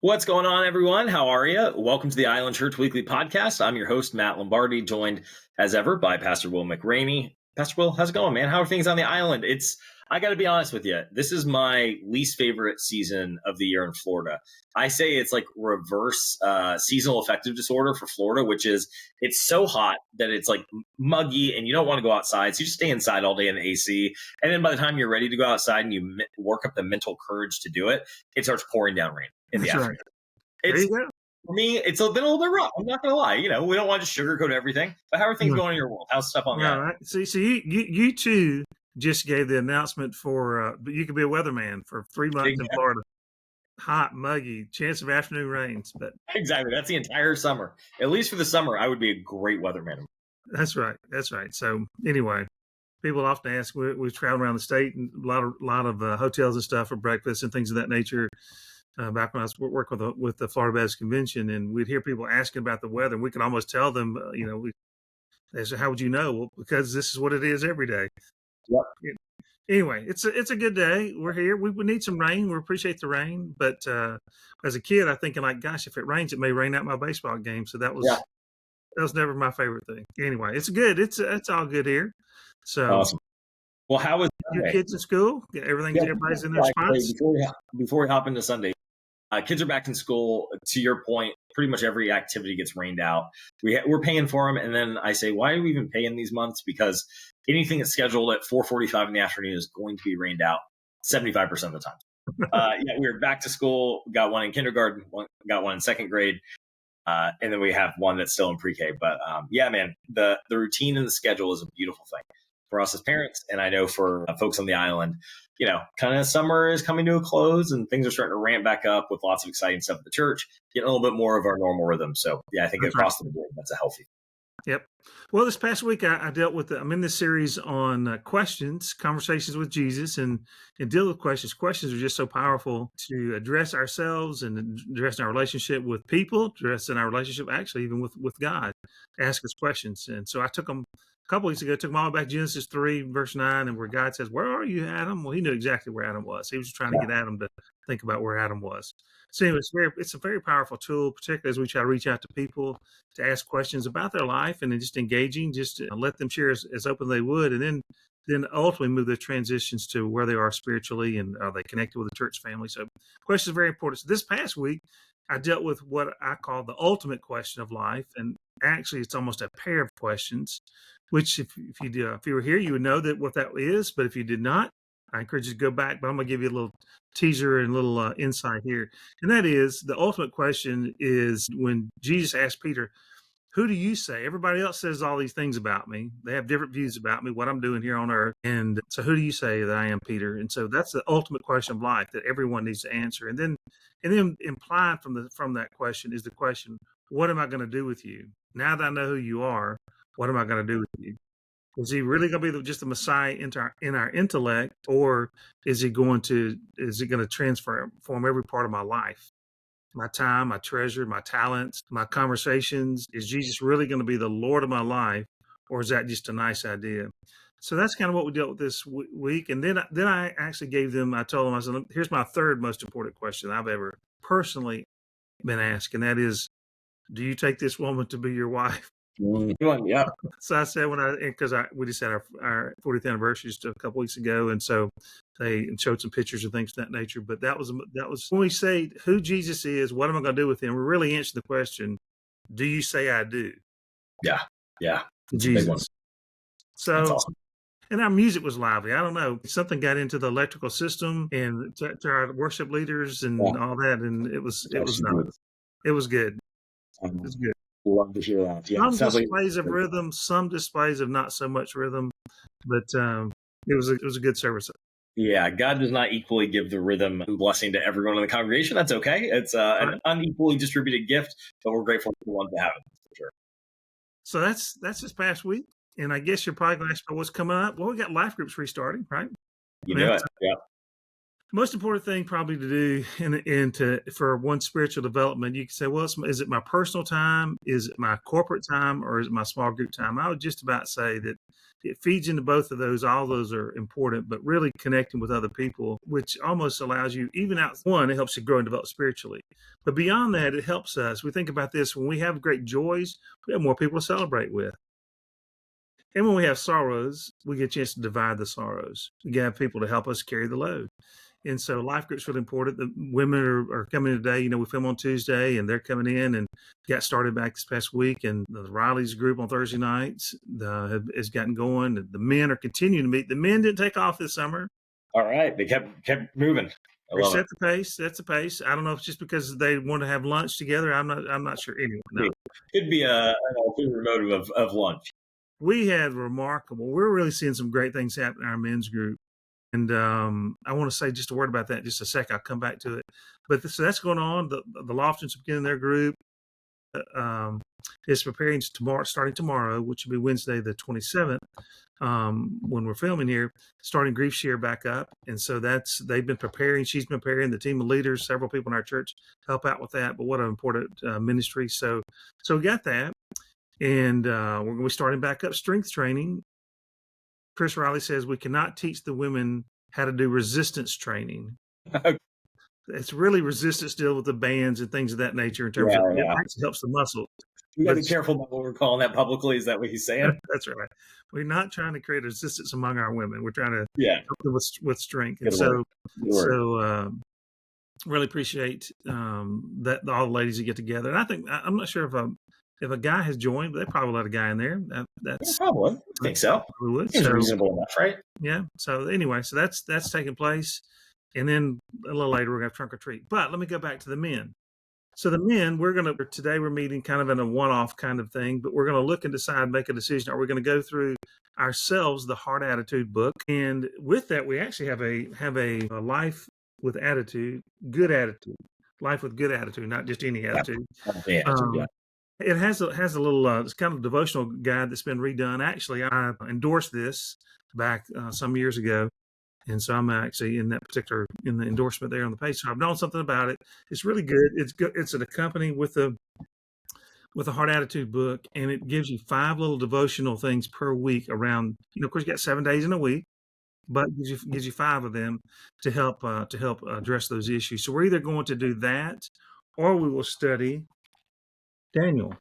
What's going on, everyone? How are you? Welcome to the Island Church Weekly Podcast. I'm your host, Matt Lombardi, joined as ever by Pastor Will McRaney. Pastor Will, how's it going, man? How are things on the island? I got to be honest with you. This is my least favorite season of the year in Florida. I say it's like reverse seasonal affective disorder for Florida, which is it's so hot that it's like muggy and you don't want to go outside. So you just stay inside all day in the AC. And then by the time you're ready to go outside and you work up the mental courage to do it, it starts pouring down rain in the That's right. afternoon. There It's you go. For me, it's been a little bit rough. I'm not gonna lie. We don't want to sugarcoat everything. But how are things Mm. going in your world? How's stuff on the All island? right. So you too just gave the announcement for you could be a weatherman for 3 months in Florida. Hot, muggy, chance of afternoon rains. But Exactly. That's the entire summer. At least for the summer, I would be a great weatherman. that's right. That's right. So anyway, people often ask. We travel around the state and a lot of hotels and stuff for breakfast and things of that nature. Back when I was working with the Florida Baptist Convention, and we'd hear people asking about the weather, and we could almost tell them, they said, "How would you know?" Well, because this is what it is every day. Yep. Anyway, it's a good day. We're here. We need some rain. We appreciate the rain, but as a kid, I thinking like, gosh, if it rains, it may rain out my baseball game. So Yeah. that was never my favorite thing. Anyway, it's good. It's all good here. So Awesome. Well, how was your Sunday? kids in school? Everybody's in their spots. Before we hop into Sunday, kids are back in school. To your point, pretty much every activity gets rained out. We're paying for them, and then I say, why are we even paying these months? Because anything that's scheduled at 4:45 in the afternoon is going to be rained out 75% of the time. We were back to school. Got one in kindergarten, got one in second grade, and then we have one that's still in pre-K. But man, the routine and the schedule is a beautiful thing for us as parents, and I know for folks on the island. Kind of summer is coming to a close and things are starting to ramp back up with lots of exciting stuff at the church, getting a little bit more of our normal rhythm. So, I think That's right. across the board, that's a healthy. Yep. Well, this past week I dealt with. I'm in this series on questions, conversations with Jesus, and deal with questions. Questions are just so powerful to address ourselves and address our relationship with people, addressing our relationship actually even with God. Ask us questions, and so I took them a couple weeks ago. Took them all back Genesis 3 verse 9, and where God says, "Where are you, Adam?" Well, He knew exactly where Adam was. He was just trying to get Adam to think about where Adam was. So anyway, it's a very powerful tool, particularly as we try to reach out to people to ask questions about their life and then just engaging, just to let them share as open as they would, and then ultimately move their transitions to where they are spiritually and are they connected with the church family. So questions are very important. So this past week, I dealt with what I call the ultimate question of life, and actually it's almost a pair of questions. Which, if you were here, you would know that what that is. But if you did not, I encourage you to go back. But I'm going to give you a little teaser and a little insight here, and that is the ultimate question is when Jesus asked Peter, "Who do you say?" Everybody else says all these things about me. They have different views about me, what I'm doing here on earth. And so who do you say that I am, Peter? And so that's the ultimate question of life that everyone needs to answer. And then implied from that question is the question, what am I going to do with you? Now that I know who you are, what am I going to do with you? Is he really going to be just the Messiah in our intellect, or is he going to transform every part of my life? My time, my treasure, my talents, my conversations. Is Jesus really going to be the Lord of my life, or is that just a nice idea? So that's kind of what we dealt with this week. And then I actually gave them. I told them, I said, "Here's my third most important question I've ever personally been asked, and that is, do you take this woman to be your wife?" Yeah. So I said because we just had our 40th anniversary just a couple weeks ago, and so they showed some pictures and things of that nature. But that was when we say who Jesus is, what am I going to do with him? We're really answering the question: do you say I do? Yeah. It's a big one. Jesus. That's So, awesome. and our music was lively. I don't know, something got into the electrical system and to our worship leaders and all that, and it was nuts. It was good. It was good. Love to hear that. Yeah. Some Sounds like displays of rhythm, some displays of not so much rhythm, but it was a good service. God does not equally give the rhythm and blessing to everyone in the congregation. That's okay. It's an unequally distributed gift, but we're grateful for the one to have it for sure. So that's this past week, and I guess you're probably going to ask about what's coming up. Well, we got life groups restarting, right? You know it. Yeah. Most important thing probably to do for one spiritual development, you can say, well, is it my personal time? Is it my corporate time? Or is it my small group time? I would just about say that it feeds into both of those. All those are important, but really connecting with other people, which almost allows you, even out one, it helps you grow and develop spiritually. But beyond that, it helps us. We think about this when we have great joys, we have more people to celebrate with. And when we have sorrows, we get a chance to divide the sorrows. We have people to help us carry the load. And so life group's really important. The women are coming in today. We film on Tuesday and they're coming in and got started back this past week. And the Riley's group on Thursday nights has gotten going. The men are continuing to meet. The men didn't take off this summer. All right. They kept moving. They set the pace. That's the pace. I don't know if it's just because they want to have lunch together. I'm not sure anyway. No. Could be an ulterior motive of lunch. We're really seeing some great things happen in our men's group. And I want to say just a word about that in just a sec. I'll come back to it. But so that's going on. The Loftons are beginning their group. Is preparing starting tomorrow, which will be Wednesday the 27th, when we're filming here, starting Grief Share back up. And so they've been preparing. She's been preparing. The team of leaders, several people in our church help out with that. But what an important ministry. So we got that. And we're going to be starting back up strength training. Chris Riley says we cannot teach the women how to do resistance training. It's really resistance still with the bands and things of that nature in terms of it actually helps the muscle. We got to be careful about what we're calling that publicly. Is that what he's saying? That's right. We're not trying to create resistance among our women. We're trying to help them with strength. And really appreciate that all the ladies that get together. And I think I'm not sure if a guy has joined, they probably let a guy in there. That's probably. I think so. Probably would. Seems reasonable enough, right? Yeah. So anyway, so that's taking place. And then a little later, we're going to have trunk or treat. But let me go back to the men. So the men, today we're meeting kind of in a one-off kind of thing, but we're going to look and decide, make a decision. Are we going to go through ourselves the Heart Attitude book? And with that, we actually have a life with attitude, good attitude, life with good attitude, not just any attitude. It has a little, it's kind of a devotional guide that's been redone. Actually, I endorsed this back some years ago. And so I'm actually in the endorsement there on the page. So I've known something about it. It's really good. It's good. It's an accompany with the Heart Attitude book, and it gives you 5 little devotional things per week around, of course you got 7 days in a week, but gives you 5 of them to help address those issues. So we're either going to do that or we will study Daniel.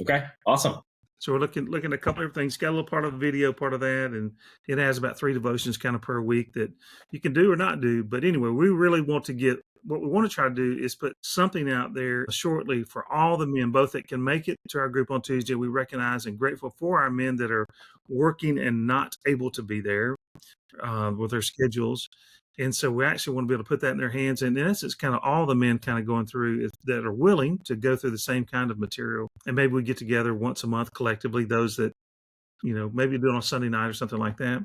Okay. Awesome. So we're looking at a couple of things. Got a little part of the video, part of that, and it has about 3 devotions kind of per week that you can do or not do. But anyway, we really want to what we want to try to do is put something out there shortly for all the men, both that can make it to our group on Tuesday. We recognize and grateful for our men that are working and not able to be there with their schedules. And so we actually want to be able to put that in their hands. And in essence, kind of all the men kind of going through that are willing to go through the same kind of material. And maybe we get together once a month collectively, those that, maybe do it on Sunday night or something like that,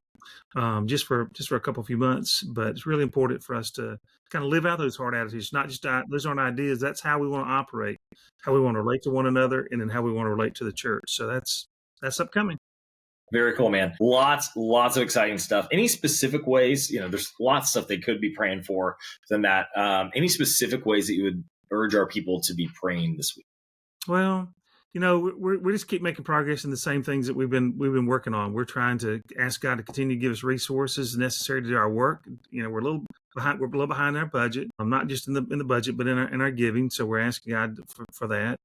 just for a couple few months. But it's really important for us to kind of live out those heart attitudes, not just those aren't ideas. That's how we want to operate, how we want to relate to one another, and then how we want to relate to the church. So that's upcoming. Very cool, man. Lots of exciting stuff. Any specific ways, there's lots of stuff they could be praying for than that. Any specific ways that you would urge our people to be praying this week? Well, we just keep making progress in the same things that we've been working on. We're trying to ask God to continue to give us resources necessary to do our work. We're a little behind our budget. Not just in the budget, but in our giving. So we're asking God for that.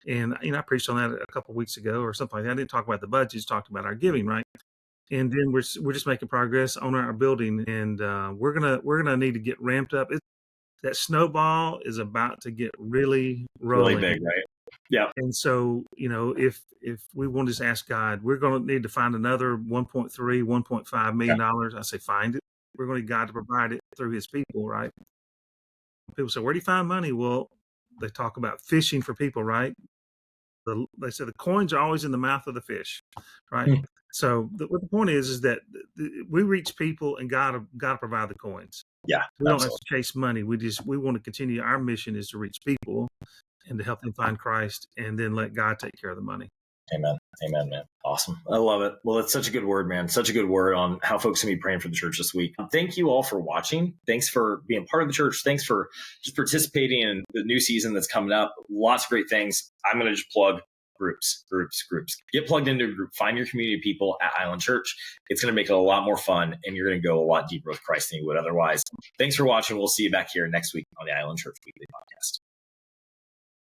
And I preached on that a couple of weeks ago or something like that. I didn't talk about the budget, just talked about our giving, right? And then we're just making progress on our building, and we're gonna need to get ramped up. That snowball is about to get really rolling. Really big, right? Yeah. And so, if we want to just ask God, we're going to need to find another $1.5 million. I say, find it. We're going to need God to provide it through his people, right? People say, where do you find money? Well, they talk about fishing for people, right? They say the coins are always in the mouth of the fish, right? So what the point is that we reach people and God to provide the coins. Yeah. We don't have to chase money. We want to continue. Our mission is to reach people and to help them find Christ, and then let God take care of the money. Amen. Amen, man. Awesome. I love it. Well, it's such a good word, man. Such a good word on how folks can be praying for the church this week. Thank you all for watching. Thanks for being part of the church. Thanks for just participating in the new season that's coming up. Lots of great things. I'm going to just plug groups. Get plugged into a group. Find your community of people at Island Church. It's going to make it a lot more fun, and you're going to go a lot deeper with Christ than you would otherwise. Thanks for watching. We'll see you back here next week on the Island Church Weekly Podcast.